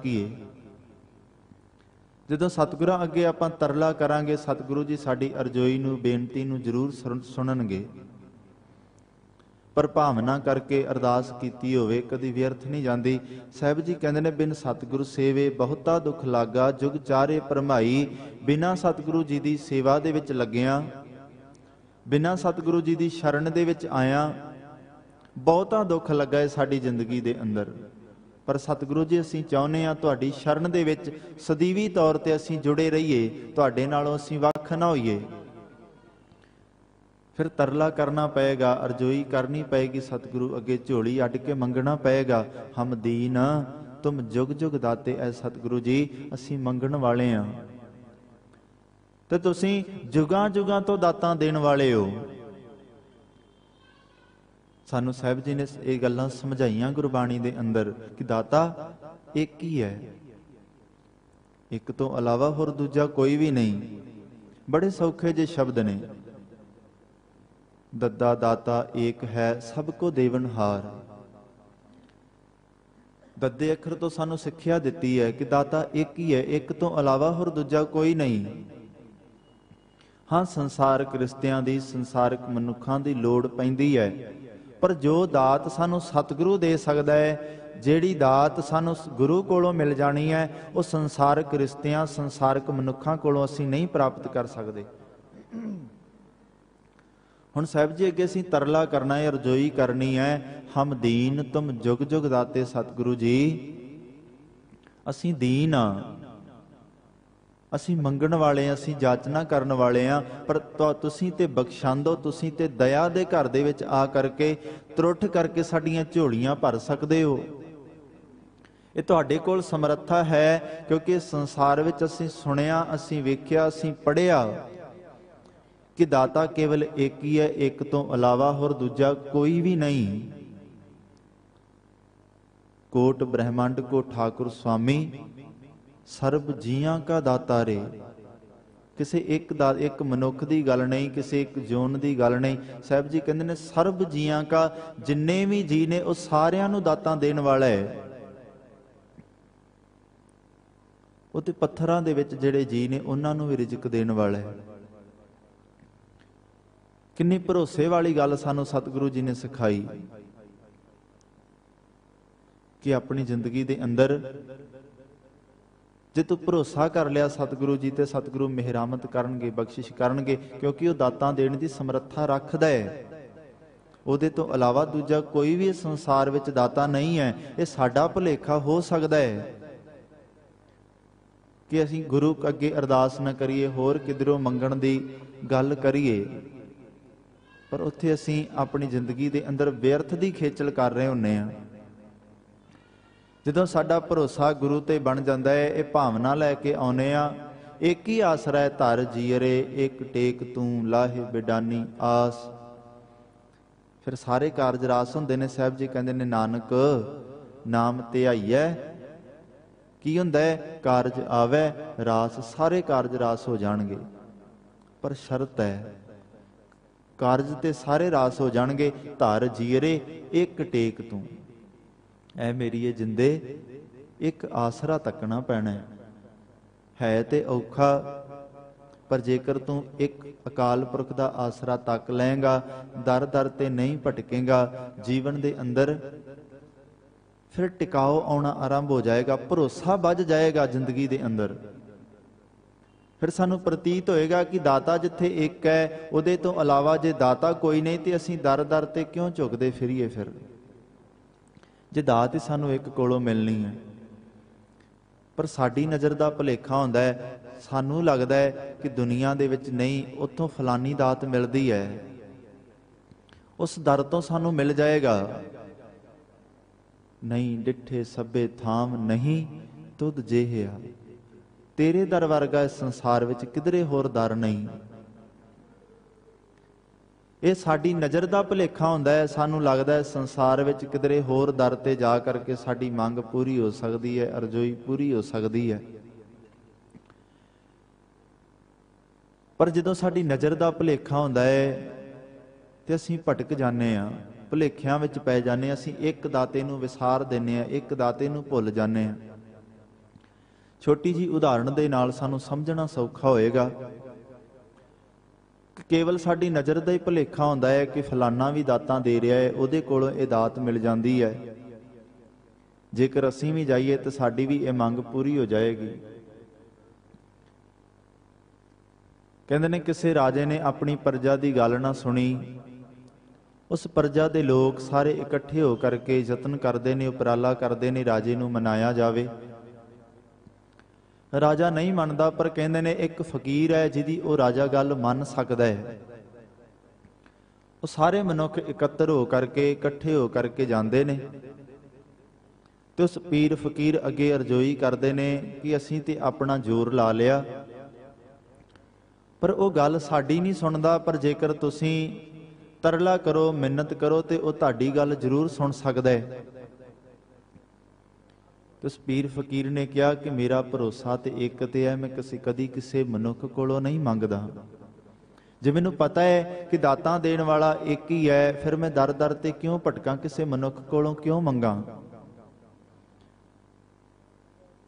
ਸਕੀਏ। ਜਦੋਂ ਸਤਿਗੁਰਾਂ ਅੱਗੇ ਆਪਾਂ ਤਰਲਾ ਕਰਾਂਗੇ, ਸਤਿਗੁਰੂ ਜੀ ਸਾਡੀ ਅਰਜ਼ੋਈ ਨੂੰ, ਬੇਨਤੀ ਨੂੰ ਜ਼ਰੂਰ ਸੁਣਨਗੇ। ਪਰ ਭਾਵਨਾ ਕਰਕੇ ਅਰਦਾਸ ਕੀਤੀ ਹੋਵੇ ਕਦੀ ਵਿਅਰਥ ਨਹੀਂ ਜਾਂਦੀ। ਸਾਹਿਬ ਜੀ ਕਹਿੰਦੇ ਨੇ, ਬਿਨ ਸਤਿਗੁਰੂ ਸੇਵੇ ਬਹੁਤਾ ਦੁੱਖ ਲਾਗਾ, ਜੁਗ ਚਾਰੇ ਭਰਮਾਈ। ਬਿਨਾਂ ਸਤਿਗੁਰੂ ਜੀ ਦੀ ਸੇਵਾ ਦੇ ਵਿੱਚ ਲੱਗਿਆਂ, ਬਿਨਾਂ ਸਤਿਗੁਰੂ ਜੀ ਦੀ ਸ਼ਰਨ ਦੇ ਵਿੱਚ ਆਇਆਂ, ਬਹੁਤਾ ਦੁੱਖ ਲੱਗਾ ਹੈ ਸਾਡੀ ਜ਼ਿੰਦਗੀ ਦੇ ਅੰਦਰ। ਪਰ ਸਤਿਗੁਰੂ ਜੀ, ਅਸੀਂ ਚਾਹੁੰਦੇ ਹਾਂ ਤੁਹਾਡੀ ਸ਼ਰਨ ਦੇ ਵਿੱਚ ਸਦੀਵੀ ਤੌਰ ਤੇ ਅਸੀਂ ਜੁੜੇ ਰਹੀਏ, ਤੁਹਾਡੇ ਨਾਲੋਂ ਅਸੀਂ ਵੱਖ ਨਾ ਹੋਈਏ। ਫਿਰ ਤਰਲਾ ਕਰਨਾ ਪਏਗਾ, ਅਰਜ਼ੋਈ ਕਰਨੀ ਪਏਗੀ, ਸਤਿਗੁਰੂ ਅੱਗੇ ਝੋਲੀ ਅੱਡ ਕੇ ਮੰਗਣਾ ਪਏਗਾ। ਹਮ ਦੀਨ ਤੁਮ ਜੁਗ ਜੁਗ ਦਾਤੇ। ਐ ਸਤਿਗੁਰੂ ਜੀ, ਅਸੀਂ ਮੰਗਣ ਵਾਲੇ ਹਾਂ ਤੇ ਤੁਸੀਂ ਜੁਗਾਂ ਜੁਗਾਂ ਤੋਂ ਦਾਤਾਂ ਦੇਣ ਵਾਲੇ ਹੋ। ਸਾਨੂੰ ਸਾਹਿਬ ਜੀ ਨੇ ਇਹ ਗੱਲਾਂ ਸਮਝਾਈਆਂ ਗੁਰਬਾਣੀ ਦੇ ਅੰਦਰ ਕਿ ਦਾਤਾ ਇੱਕ ਹੀ ਹੈ, ਇੱਕ ਤੋਂ ਇਲਾਵਾ ਹੋਰ ਦੂਜਾ ਕੋਈ ਵੀ ਨਹੀਂ। ਬੜੇ ਸੌਖੇ ਜਿਹੇ ਸ਼ਬਦ ਨੇ, ਦੱਦਾ ਦਾਤਾ ਏਕ ਹੈ, ਸਭ ਕੋ ਦੇਵਨਹਾਰ। ਦੱਦੇ ਅੱਖਰ ਤੋਂ ਸਾਨੂੰ ਸਿੱਖਿਆ ਦਿੱਤੀ ਹੈ ਕਿ ਦਾਤਾ ਇੱਕ ਹੀ ਹੈ, ਇੱਕ ਤੋਂ ਇਲਾਵਾ ਹੋਰ ਦੂਜਾ ਕੋਈ ਨਹੀਂ। ਹਾਂ, ਸੰਸਾਰਕ ਰਿਸ਼ਤਿਆਂ ਦੀ, ਸੰਸਾਰਕ ਮਨੁੱਖਾਂ ਦੀ ਲੋੜ ਪੈਂਦੀ ਹੈ, ਪਰ ਜੋ ਦਾਤ ਸਾਨੂੰ ਸਤਿਗੁਰੂ ਦੇ ਸਕਦਾ ਹੈ, ਜਿਹੜੀ ਦਾਤ ਸਾਨੂੰ ਗੁਰੂ ਕੋਲੋਂ ਮਿਲ ਜਾਣੀ ਹੈ, ਉਹ ਸੰਸਾਰਕ ਰਿਸ਼ਤਿਆਂ, ਸੰਸਾਰਕ ਮਨੁੱਖਾਂ ਕੋਲੋਂ ਅਸੀਂ ਨਹੀਂ ਪ੍ਰਾਪਤ ਕਰ ਸਕਦੇ। ਹੁਣ ਸਾਹਿਬ ਜੀ ਅੱਗੇ ਅਸੀਂ ਤਰਲਾ ਕਰਨਾ ਹੈ, ਅਰਜ਼ੋਈ ਕਰਨੀ ਹੈ। ਹਮ ਦੀਨ ਤੁਮ ਜੁਗ ਜੁਗ ਦਾਤੇ। ਸਤਿਗੁਰੂ ਜੀ, ਅਸੀਂ ਦੀਨ ਹਾਂ, ਅਸੀਂ ਮੰਗਣ ਵਾਲੇ ਹਾਂ, ਅਸੀਂ ਜਾਚਨਾ ਕਰਨ ਵਾਲੇ ਹਾਂ, ਪਰ ਤੁਸੀਂ ਤੇ ਬਖਸ਼ਾਂਦੋ, ਤੁਸੀਂ ਤੇ ਦਇਆ ਦੇ ਘਰ ਦੇ ਵਿੱਚ ਆ ਕਰਕੇ, ਤਰੁੱਠ ਕਰਕੇ ਸਾਡੀਆਂ ਝੋਲੀਆਂ ਭਰ ਸਕਦੇ ਹੋ। ਇਹ ਤੁਹਾਡੇ ਕੋਲ ਸਮਰੱਥਾ ਹੈ, ਕਿਉਂਕਿ ਸੰਸਾਰ ਵਿੱਚ ਅਸੀਂ ਸੁਣਿਆ, ਅਸੀਂ ਵੇਖਿਆ, ਅਸੀਂ ਪੜ੍ਹਿਆ ਕਿ ਦਾਤਾ ਕੇਵਲ ਇੱਕ ਹੀ ਹੈ, ਇੱਕ ਤੋਂ ਇਲਾਵਾ ਹੋਰ ਦੂਜਾ ਕੋਈ ਵੀ ਨਹੀਂ। ਕੋਟ ਬ੍ਰਹਿਮੰਡ ਕੋ ਠਾਕੁਰ ਸੁਆਮੀ, ਸਰਬ ਜੀਆਂ ਕਾ ਦਾਤਾ ਰੇ। ਕਿਸੇ ਇੱਕ ਮਨੁੱਖ ਦੀ ਗੱਲ ਨਹੀਂ, ਕਿਸੇ ਇੱਕ ਜੋਨ ਦੀ ਗੱਲ ਨਹੀਂ। ਸਾਹਿਬ ਜੀ ਕਹਿੰਦੇ ਨੇ, ਸਰਬ ਜੀਆਂ ਕਾ, ਜਿੰਨੇ ਵੀ ਜੀ ਨੇ ਉਹ ਸਾਰਿਆਂ ਨੂੰ ਦਾਤਾਂ ਦੇਣ ਵਾਲਾ ਹੈ। ਉਹ ਤੇ ਪੱਥਰਾਂ ਦੇ ਵਿੱਚ ਜਿਹੜੇ ਜੀ ਨੇ ਉਹਨਾਂ ਨੂੰ ਵੀ ਰਿਜ਼ਕ ਦੇਣ ਵਾਲਾ ਹੈ। ਕਿੰਨੀ ਭਰੋਸੇ ਵਾਲੀ ਗੱਲ ਸਾਨੂੰ ਸਤਿਗੁਰੂ ਜੀ ਨੇ ਸਿਖਾਈ ਕਿ ਆਪਣੀ ਜ਼ਿੰਦਗੀ ਦੇ ਅੰਦਰ ਜੇ ਤੂੰ ਭਰੋਸਾ ਕਰ ਲਿਆ ਸਤਿਗੁਰੂ ਜੀ ਤੇ, ਸਤਿਗੁਰੂ ਮਿਹਰਾਮਤ ਕਰਨਗੇ, ਬਖਸ਼ਿਸ਼ ਕਰਨਗੇ, ਕਿਉਂਕਿ ਉਹ ਦਾਤਾਂ ਦੇਣ ਦੀ ਸਮਰੱਥਾ ਰੱਖਦਾ ਹੈ। ਉਹਦੇ ਤੋਂ ਇਲਾਵਾ ਦੂਜਾ ਕੋਈ ਵੀ ਸੰਸਾਰ ਵਿੱਚ ਦਾਤਾ ਨਹੀਂ ਹੈ। ਇਹ ਸਾਡਾ ਭੁਲੇਖਾ ਹੋ ਸਕਦਾ ਹੈ ਕਿ ਅਸੀਂ ਗੁਰੂ ਅੱਗੇ ਅਰਦਾਸ ਨਾ ਕਰੀਏ, ਹੋਰ ਕਿਧਰੋਂ ਮੰਗਣ ਦੀ ਗੱਲ ਕਰੀਏ, ਪਰ ਉੱਥੇ ਅਸੀਂ ਆਪਣੀ ਜ਼ਿੰਦਗੀ ਦੇ ਅੰਦਰ ਵਿਅਰਥ ਦੀ ਖੇਚਲ ਕਰ ਰਹੇ ਹੁੰਦੇ ਹਾਂ। ਜਦੋਂ ਸਾਡਾ ਭਰੋਸਾ ਗੁਰੂ ਤੇ ਬਣ ਜਾਂਦਾ ਹੈ, ਇਹ ਭਾਵਨਾ ਲੈ ਕੇ ਆਉਨੇ ਆ, ਇੱਕ ਹੀ ਆਸਰਾ ਧਰ ਜੀਅਰੇ, ਇੱਕ ਟੇਕ ਤੂੰ ਲਾਹੇ ਬਿਡਾਨੀ ਆਸ। ਫਿਰ ਸਾਰੇ ਕਾਰਜ ਰਾਸ ਹੁੰਦੇ ਨੇ। ਸਾਹਿਬ ਜੀ ਕਹਿੰਦੇ ਨੇ, ਨਾਨਕ ਨਾਮ ਧਿਆਈਐ। ਕੀ ਹੁੰਦਾ ਹੈ? ਕਾਰਜ ਆਵੈ ਰਾਸ, ਸਾਰੇ ਕਾਰਜ ਰਾਸ ਹੋ ਜਾਣਗੇ। ਪਰ ਸ਼ਰਤ ਹੈ, ਕਾਰਜ ਤੇ ਸਾਰੇ ਰਾਸ ਹੋ ਜਾਣਗੇ, ਧਰ ਜੀਅਰੇ ਇੱਕ ਟੇਕ ਤੂੰ। ਐ ਮੇਰੀਏ ਜਿੰਦੇ, ਇੱਕ ਆਸਰਾ ਤੱਕਣਾ ਪੈਣਾ ਹੈ ਤੇ ਔਖਾ, ਪਰ ਜੇਕਰ ਤੂੰ ਇੱਕ ਅਕਾਲ ਪੁਰਖ ਦਾ ਆਸਰਾ ਤੱਕ ਲਏਗਾ, ਦਰ ਦਰ ਤੇ ਨਹੀਂ ਭਟਕੇਗਾ, ਜੀਵਨ ਦੇ ਅੰਦਰ ਫਿਰ ਟਿਕਾਓ ਆਉਣਾ ਆਰੰਭ ਹੋ ਜਾਏਗਾ, ਭਰੋਸਾ ਵੱਜ ਜਾਏਗਾ ਜ਼ਿੰਦਗੀ ਦੇ ਅੰਦਰ। ਫਿਰ ਸਾਨੂੰ ਪ੍ਰਤੀਤ ਹੋਏਗਾ ਕਿ ਦਾਤਾ ਜਿੱਥੇ ਇੱਕ ਹੈ, ਉਹਦੇ ਤੋਂ ਇਲਾਵਾ ਜੇ ਦਾਤਾ ਕੋਈ ਨਹੀਂ ਤੇ ਅਸੀਂ ਦਰ ਦਰ ਤੇ ਕਿਉਂ ਝੁਕਦੇ ਫਿਰੀਏ? ਫਿਰ ਜੇ ਦਾਤ ਹੀ ਸਾਨੂੰ ਇੱਕ ਕੋਲੋਂ ਮਿਲਣੀ ਹੈ। ਪਰ ਸਾਡੀ ਨਜ਼ਰ ਦਾ ਭੁਲੇਖਾ ਹੁੰਦਾ ਹੈ, ਸਾਨੂੰ ਲੱਗਦਾ ਹੈ ਕਿ ਦੁਨੀਆ ਦੇ ਵਿੱਚ ਨਹੀਂ, ਉੱਥੋਂ ਫਲਾਨੀ ਦਾਤ ਮਿਲਦੀ ਹੈ, ਉਸ ਦਰ ਤੋਂ ਸਾਨੂੰ ਮਿਲ ਜਾਏਗਾ। ਨਹੀਂ ਡਿੱਠੇ ਸਭੇ ਥਾਮ ਨਹੀਂ ਤੁਧ ਜੇਹਿਆ। ਤੇਰੇ ਦਰ ਵਰਗਾ ਇਸ ਸੰਸਾਰ ਵਿੱਚ ਕਿਧਰੇ ਹੋਰ ਦਰ ਨਹੀਂ। ਇਹ ਸਾਡੀ ਨਜ਼ਰ ਦਾ ਭੁਲੇਖਾ ਹੁੰਦਾ ਹੈ। ਸਾਨੂੰ ਲੱਗਦਾ ਹੈ ਸੰਸਾਰ ਵਿੱਚ ਕਿਧਰੇ ਹੋਰ ਦਰ ਤੇ ਜਾ ਕਰਕੇ ਸਾਡੀ ਮੰਗ ਪੂਰੀ ਹੋ ਸਕਦੀ ਹੈ, ਅਰਜ਼ੋਈ ਪੂਰੀ ਹੋ ਸਕਦੀ ਹੈ। ਪਰ ਜਦੋਂ ਸਾਡੀ ਨਜ਼ਰ ਦਾ ਭੁਲੇਖਾ ਹੁੰਦਾ ਹੈ ਤੇ ਅਸੀਂ ਭਟਕ ਜਾਂਦੇ ਹਾਂ, ਭੁਲੇਖਿਆਂ ਵਿੱਚ ਪੈ ਜਾਂਦੇ ਹਾਂ। ਅਸੀਂ ਇੱਕ ਦਾਤੇ ਨੂੰ ਵਿਸਾਰ ਦਿੰਦੇ ਹਾਂ, ਇੱਕ ਦਾਤੇ ਨੂੰ ਭੁੱਲ ਜਾਂਦੇ ਹਾਂ। ਛੋਟੀ ਜੀ ਉਦਾਹਰਣ ਦੇ ਨਾਲ ਸਾਨੂੰ ਸਮਝਣਾ ਸੌਖਾ ਹੋਏਗਾ ਕਿ ਕੇਵਲ ਸਾਡੀ ਨਜ਼ਰ ਦਾ ਹੀ ਭੁਲੇਖਾ ਹੁੰਦਾ ਹੈ ਕਿ ਫਲਾਨਾ ਵੀ ਦਾਤਾਂ ਦੇ ਰਿਹਾ ਹੈ, ਉਹਦੇ ਕੋਲੋਂ ਇਹ ਦਾਤ ਮਿਲ ਜਾਂਦੀ ਹੈ। ਜੇਕਰ ਅਸੀਂ ਵੀ ਜਾਈਏ ਤਾਂ ਸਾਡੀ ਵੀ ਇਹ ਮੰਗ ਪੂਰੀ ਹੋ ਜਾਏਗੀ। ਕਹਿੰਦੇ ਨੇ ਕਿਸੇ ਰਾਜੇ ਨੇ ਆਪਣੀ ਪ੍ਰਜਾ ਦੀ ਗੱਲ ਨਾ ਸੁਣੀ। ਉਸ ਪ੍ਰਜਾ ਦੇ ਲੋਕ ਸਾਰੇ ਇਕੱਠੇ ਹੋ ਕਰਕੇ ਯਤਨ ਕਰਦੇ ਨੇ, ਉਪਰਾਲਾ ਕਰਦੇ ਨੇ ਰਾਜੇ ਨੂੰ ਮਨਾਇਆ ਜਾਵੇ। ਰਾਜਾ ਨਹੀਂ ਮੰਨਦਾ, ਪਰ ਕਹਿੰਦੇ ਨੇ ਇੱਕ ਫਕੀਰ ਹੈ ਜਿਹਦੀ ਉਹ ਰਾਜਾ ਗੱਲ ਮੰਨ ਸਕਦਾ ਹੈ। ਉਹ ਸਾਰੇ ਮਨੁੱਖ ਇਕੱਤਰ ਹੋ ਕਰਕੇ, ਇਕੱਠੇ ਹੋ ਕਰਕੇ ਜਾਂਦੇ ਨੇ ਤੇ ਉਸ ਪੀਰ ਫਕੀਰ ਅੱਗੇ ਅਰਜ਼ੋਈ ਕਰਦੇ ਨੇ ਕਿ ਅਸੀਂ ਤੇ ਆਪਣਾ ਜ਼ੋਰ ਲਾ ਲਿਆ, ਪਰ ਉਹ ਗੱਲ ਸਾਡੀ ਨਹੀਂ ਸੁਣਦਾ। ਪਰ ਜੇਕਰ ਤੁਸੀਂ ਤਰਲਾ ਕਰੋ, ਮਿੰਨਤ ਕਰੋ ਤੇ ਉਹ ਤੁਹਾਡੀ ਗੱਲ ਜ਼ਰੂਰ ਸੁਣ ਸਕਦਾ ਹੈ। ਤੇ ਉਸ ਪੀਰ ਫਕੀਰ ਨੇ ਕਿਹਾ ਕਿ ਮੇਰਾ ਭਰੋਸਾ ਤੇ ਇੱਕ ਤੇ ਹੈ, ਮੈਂ ਕਦੀ ਕਿਸੇ ਮਨੁੱਖ ਕੋਲੋਂ ਨਹੀਂ ਮੰਗਦਾ। ਜੇ ਮੈਨੂੰ ਪਤਾ ਹੈ ਕਿ ਦਾਤਾਂ ਦੇਣ ਵਾਲਾ ਇੱਕ ਹੀ ਹੈ, ਫਿਰ ਮੈਂ ਦਰ ਦਰ ਤੇ ਕਿਉਂ ਭਟਕਾਂ, ਕਿਸੇ ਮਨੁੱਖ ਕੋਲੋਂ ਕਿਉਂ ਮੰਗਾਂ।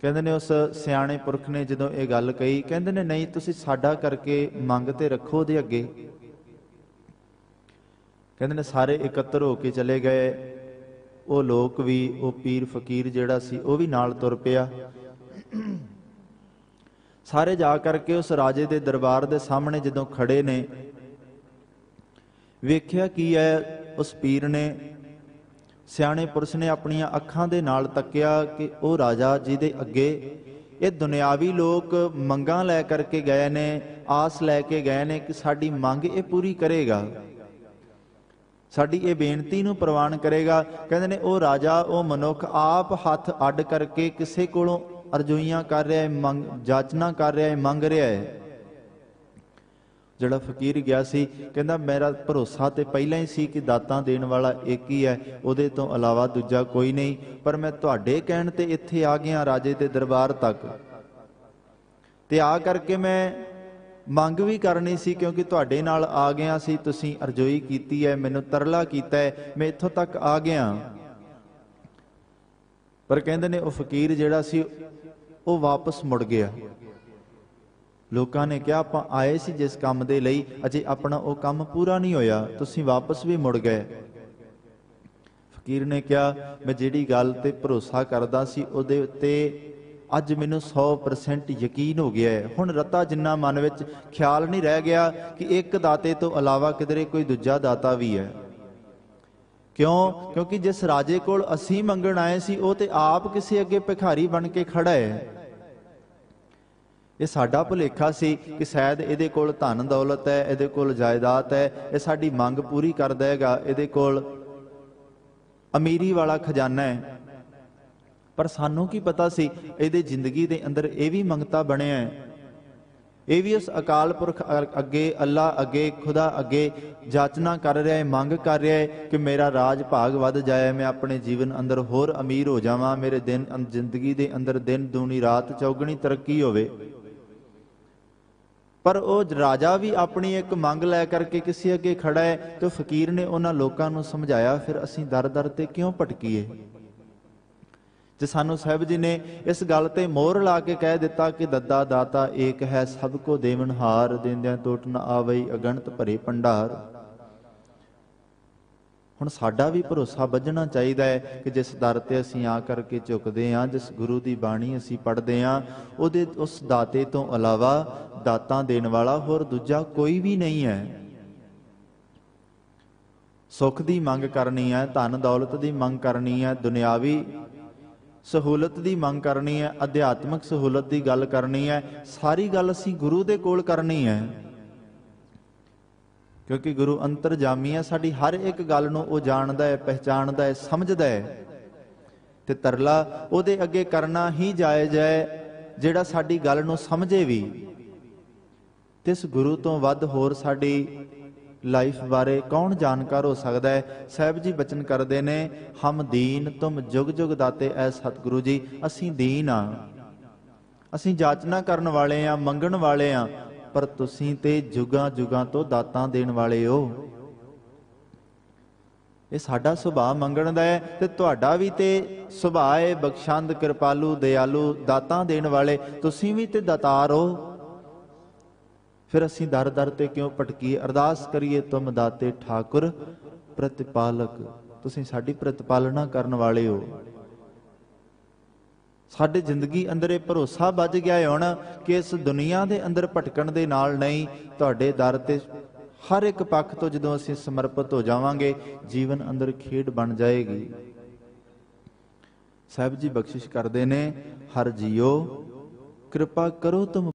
ਕਹਿੰਦੇ ਨੇ ਉਸ ਸਿਆਣੇ ਪੁਰਖ ਨੇ ਜਦੋਂ ਇਹ ਗੱਲ ਕਹੀ, ਕਹਿੰਦੇ ਨੇ ਨਹੀਂ, ਤੁਸੀਂ ਸਾਡਾ ਕਰਕੇ ਮੰਗ ਤੇ ਰੱਖੋ ਉਹਦੇ ਅੱਗੇ। ਕਹਿੰਦੇ ਨੇ ਸਾਰੇ ਇਕੱਤਰ ਹੋ ਕੇ ਚਲੇ ਗਏ। ਉਹ ਲੋਕ ਵੀ, ਉਹ ਪੀਰ ਫਕੀਰ ਜਿਹੜਾ ਸੀ ਉਹ ਵੀ ਨਾਲ ਤੁਰ ਪਿਆ। ਸਾਰੇ ਜਾ ਕਰਕੇ ਉਸ ਰਾਜੇ ਦੇ ਦਰਬਾਰ ਦੇ ਸਾਹਮਣੇ ਜਦੋਂ ਖੜੇ ਨੇ, ਵੇਖਿਆ ਕੀ ਹੈ, ਉਸ ਪੀਰ ਨੇ, ਸਿਆਣੇ ਪੁਰਸ਼ ਨੇ ਆਪਣੀਆਂ ਅੱਖਾਂ ਦੇ ਨਾਲ ਤੱਕਿਆ ਕਿ ਉਹ ਰਾਜਾ ਜਿਹਦੇ ਅੱਗੇ ਇਹ ਦੁਨਿਆਵੀ ਲੋਕ ਮੰਗਾਂ ਲੈ ਕਰਕੇ ਗਏ ਨੇ, ਆਸ ਲੈ ਕੇ ਗਏ ਨੇ ਕਿ ਸਾਡੀ ਮੰਗ ਇਹ ਪੂਰੀ ਕਰੇਗਾ, ਸਾਡੀ ਇਹ ਬੇਨਤੀ ਨੂੰ ਪ੍ਰਵਾਨ ਕਰੇਗਾ। ਕਹਿੰਦੇ ਨੇ ਉਹ ਰਾਜਾ, ਉਹ ਮਨੁੱਖ ਆਪ ਹੱਥ ਅੱਡ ਕਰਕੇ ਕਿਸੇ ਕੋਲੋਂ ਅਰਜ਼ੋਈਆਂ ਕਰ ਰਿਹਾ ਹੈ, ਜਾਚਨਾ ਕਰ ਰਿਹਾ ਹੈ, ਮੰਗ ਰਿਹਾ ਹੈ। ਜਿਹੜਾ ਫਕੀਰ ਗਿਆ ਸੀ ਕਹਿੰਦਾ ਮੇਰਾ ਭਰੋਸਾ ਤੇ ਪਹਿਲਾਂ ਹੀ ਸੀ ਕਿ ਦਾਤਾਂ ਦੇਣ ਵਾਲਾ ਇੱਕ ਹੀ ਹੈ, ਉਹਦੇ ਤੋਂ ਇਲਾਵਾ ਦੂਜਾ ਕੋਈ ਨਹੀਂ, ਪਰ ਮੈਂ ਤੁਹਾਡੇ ਕਹਿਣ ਤੇ ਇੱਥੇ ਆ ਗਿਆ ਰਾਜੇ ਦੇ ਦਰਬਾਰ ਤੱਕ, ਤੇ ਆ ਕਰਕੇ ਮੈਂ ਮੰਗ ਵੀ ਕਰਨੀ ਸੀ ਕਿਉਂਕਿ ਤੁਹਾਡੇ ਨਾਲ ਆ ਗਿਆ ਸੀ, ਤੁਸੀਂ ਅਰਜ਼ੋਈ ਕੀਤੀ ਹੈ, ਮੈਨੂੰ ਤਰਲਾ ਕੀਤਾ ਹੈ, ਮੈਂ ਇੱਥੋਂ ਤੱਕ ਆ ਗਿਆ। ਪਰ ਕਹਿੰਦੇ ਨੇ ਉਹ ਫਕੀਰ ਜਿਹੜਾ ਸੀ ਉਹ ਵਾਪਸ ਮੁੜ ਗਿਆ। ਲੋਕਾਂ ਨੇ ਕਿਹਾ ਆਪਾਂ ਆਏ ਸੀ ਜਿਸ ਕੰਮ ਦੇ ਲਈ, ਅਜੇ ਆਪਣਾ ਉਹ ਕੰਮ ਪੂਰਾ ਨਹੀਂ ਹੋਇਆ, ਤੁਸੀਂ ਵਾਪਸ ਵੀ ਮੁੜ ਗਏ। ਫਕੀਰ ਨੇ ਕਿਹਾ ਮੈਂ ਜਿਹੜੀ ਗੱਲ ਤੇ ਭਰੋਸਾ ਕਰਦਾ ਸੀ ਉਹਦੇ ਉੱਤੇ ਅੱਜ ਮੈਨੂੰ 100% ਯਕੀਨ ਹੋ ਗਿਆ ਹੈ। ਹੁਣ ਰਤਾ ਜਿੰਨਾ ਮਨ ਵਿੱਚ ਖਿਆਲ ਨਹੀਂ ਰਹਿ ਗਿਆ ਕਿ ਇੱਕ ਦਾਤੇ ਤੋਂ ਇਲਾਵਾ ਕਿਧਰੇ ਕੋਈ ਦੂਜਾ ਦਾਤਾ ਵੀ ਹੈ। ਕਿਉਂ? ਕਿਉਂਕਿ ਜਿਸ ਰਾਜੇ ਕੋਲ ਅਸੀਂ ਮੰਗਣ ਆਏ ਸੀ ਉਹ ਤੇ ਆਪ ਕਿਸੇ ਅੱਗੇ ਭਿਖਾਰੀ ਬਣ ਕੇ ਖੜਾ ਹੈ। ਇਹ ਸਾਡਾ ਭੁਲੇਖਾ ਸੀ ਕਿ ਸ਼ਾਇਦ ਇਹਦੇ ਕੋਲ ਧਨ ਦੌਲਤ ਹੈ, ਇਹਦੇ ਕੋਲ ਜਾਇਦਾਦ ਹੈ, ਇਹ ਸਾਡੀ ਮੰਗ ਪੂਰੀ ਕਰ ਦੇਗਾ, ਇਹਦੇ ਕੋਲ ਅਮੀਰੀ ਵਾਲਾ ਖਜ਼ਾਨਾ ਹੈ। ਪਰ ਸਾਨੂੰ ਕੀ ਪਤਾ ਸੀ ਇਹਦੇ ਜ਼ਿੰਦਗੀ ਦੇ ਅੰਦਰ ਇਹ ਵੀ ਮੰਗਤਾ ਬਣਿਆ ਹੈ, ਇਹ ਵੀ ਉਸ ਅਕਾਲ ਪੁਰਖ ਅੱਗੇ, ਅੱਲਾ ਅੱਗੇ, ਖੁਦਾ ਅੱਗੇ ਜਾਚਨਾ ਕਰ ਰਿਹਾ ਹੈ, ਮੰਗ ਕਰ ਰਿਹਾ ਹੈ ਕਿ ਮੇਰਾ ਰਾਜ ਭਾਗ ਵੱਧ ਜਾਏ, ਮੈਂ ਆਪਣੇ ਜੀਵਨ ਅੰਦਰ ਹੋਰ ਅਮੀਰ ਹੋ ਜਾਵਾਂ, ਮੇਰੇ ਜ਼ਿੰਦਗੀ ਦੇ ਅੰਦਰ ਦਿਨ ਦੂਣੀ ਰਾਤ ਚੌਗਣੀ ਤਰੱਕੀ ਹੋਵੇ। ਪਰ ਉਹ ਰਾਜਾ ਵੀ ਆਪਣੀ ਇੱਕ ਮੰਗ ਲੈ ਕਰਕੇ ਕਿਸੇ ਅੱਗੇ ਖੜਾ ਹੈ ਤੇ ਫਕੀਰ ਨੇ ਉਹਨਾਂ ਲੋਕਾਂ ਨੂੰ ਸਮਝਾਇਆ ਫਿਰ ਅਸੀਂ ਦਰ ਦਰ ਤੇ ਕਿਉਂ ਭਟਕੀਏ। ਜੇ ਸਾਨੂੰ ਸਾਹਿਬ ਜੀ ਨੇ ਇਸ ਗੱਲ ਤੇ ਮੋਹਰ ਲਾ ਕੇ ਕਹਿ ਦਿੱਤਾ ਕਿ ਦੱਦਾ ਦਾਤਾ ਏਕ ਹੈ, ਸਭ ਕੋ ਦੇਵਨਹਾਰ, ਦੇਂਦਿਆਂ ਟੋਟ ਨ ਆਵਈ, ਅਗਣਤ ਭਰੇ ਭੰਡਾਰ। ਹੁਣ ਸਾਡਾ ਵੀ ਭਰੋਸਾ ਵੱਜਣਾ ਚਾਹੀਦਾ ਹੈ ਕਿ ਜਿਸ ਦਰ ਤੇ ਅਸੀਂ ਆ ਕਰਕੇ ਝੁਕਦੇ ਹਾਂ, ਜਿਸ ਗੁਰੂ ਦੀ ਬਾਣੀ ਅਸੀਂ ਪੜ੍ਹਦੇ ਹਾਂ, ਉਹਦੇ ਉਸ ਦਾਤੇ ਤੋਂ ਇਲਾਵਾ ਦਾਤਾਂ ਦੇਣ ਵਾਲਾ ਹੋਰ ਦੂਜਾ ਕੋਈ ਵੀ ਨਹੀਂ ਹੈ। ਸੁੱਖ ਦੀ ਮੰਗ ਕਰਨੀ ਹੈ, ਧਨ ਦੌਲਤ ਦੀ ਮੰਗ ਕਰਨੀ ਹੈ, ਦੁਨਿਆਵੀ ਸਹੂਲਤ ਦੀ ਮੰਗ ਕਰਨੀ ਹੈ, ਅਧਿਆਤਮਿਕ ਸਹੂਲਤ ਦੀ ਗੱਲ ਕਰਨੀ ਹੈ, ਸਾਰੀ ਗੱਲ ਅਸੀਂ ਗੁਰੂ ਦੇ ਕੋਲ ਕਰਨੀ ਹੈ। ਕਿਉਂਕਿ ਗੁਰੂ ਅੰਤਰਜਾਮੀ ਹੈ, ਸਾਡੀ ਹਰ ਇੱਕ ਗੱਲ ਨੂੰ ਉਹ ਜਾਣਦਾ ਹੈ, ਪਹਿਚਾਣਦਾ ਹੈ, ਸਮਝਦਾ ਹੈ, ਤੇ ਤਰਲਾ ਉਹਦੇ ਅੱਗੇ ਕਰਨਾ ਹੀ ਜਾਇਜ਼ ਹੈ ਜਿਹੜਾ ਸਾਡੀ ਗੱਲ ਨੂੰ ਸਮਝੇ ਵੀ। ਤੇ ਇਸ ਗੁਰੂ ਤੋਂ ਵੱਧ ਹੋਰ ਸਾਡੀ ਲਾਈਫ ਬਾਰੇ ਕੌਣ ਜਾਣਕਾਰ ਹੋ ਸਕਦਾ ਹੈ। ਸਾਹਿਬ ਜੀ ਬਚਨ ਕਰਦੇ ਨੇ, ਹਮ ਦੀਨ ਤੁਮ ਜੁਗ ਜੁਗ ਦਾਤੇ ਐ ਸਤਿਗੁਰੂ ਜੀ। ਅਸੀਂ ਦੀਨ ਆ, ਅਸੀਂ ਜਾਚਨਾ ਕਰਨ ਵਾਲੇ ਆ, ਮੰਗਣ ਵਾਲੇ ਆ, ਪਰ ਤੁਸੀਂ ਤੇ ਜੁਗਾਂ ਜੁਗਾਂ ਤੋਂ ਦਾਤਾਂ ਦੇਣ ਵਾਲੇ ਹੋ। ਇਹ ਸਾਡਾ ਸੁਭਾਅ ਮੰਗਣ ਦਾ ਹੈ ਤੇ ਤੁਹਾਡਾ ਵੀ ਤੇ ਸੁਭਾਅ ਹੈ ਬਖਸ਼ੰਦ, ਕਿਰਪਾਲੂ, ਦਿਆਲੂ, ਦਾਤਾਂ ਦੇਣ ਵਾਲੇ। ਤੁਸੀਂ ਵੀ ਤੇ ਦਾਤਾਰ ਹੋ। ਫਿਰ ਅਸੀਂ ਦਰ ਦਰ ਤੇ ਕਿਉਂ ਭਟਕੀਏ? ਅਰਦਾਸ ਕਰੀਏ, ਤੁਮ ਦਾਤੇ ਠਾਕੁਰ ਪ੍ਰਤਿਪਾਲਕ, ਤੁਸੀਂ ਸਾਡੀ ਪ੍ਰਤਿਪਾਲਨਾ ਕਰਨ ਵਾਲੇ ਹੋ। ਸਾਡੇ ਜ਼ਿੰਦਗੀ ਅੰਦਰ ਇਹ ਭਰੋਸਾ ਵੱਜ ਗਿਆ ਹੈ ਹੁਣ ਕਿ ਇਸ ਦੁਨੀਆ ਦੇ ਅੰਦਰ ਭਟਕਣ ਦੇ ਨਾਲ ਨਹੀਂ, ਤੁਹਾਡੇ ਦਰ ਤੇ ਹਰ ਇੱਕ ਪੱਖ ਤੋਂ ਜਦੋਂ ਅਸੀਂ ਸਮਰਪਿਤ ਹੋ ਜਾਵਾਂਗੇ, ਜੀਵਨ ਅੰਦਰ ਖੇਡ ਬਣ ਜਾਏਗੀ। ਸਾਹਿਬ ਜੀ ਬਖਸ਼ਿਸ਼ ਕਰਦੇ ਨੇ, ਹਰ ਜੀਓ ਕਿਰਪਾ ਕਰੋ ਤੁਮ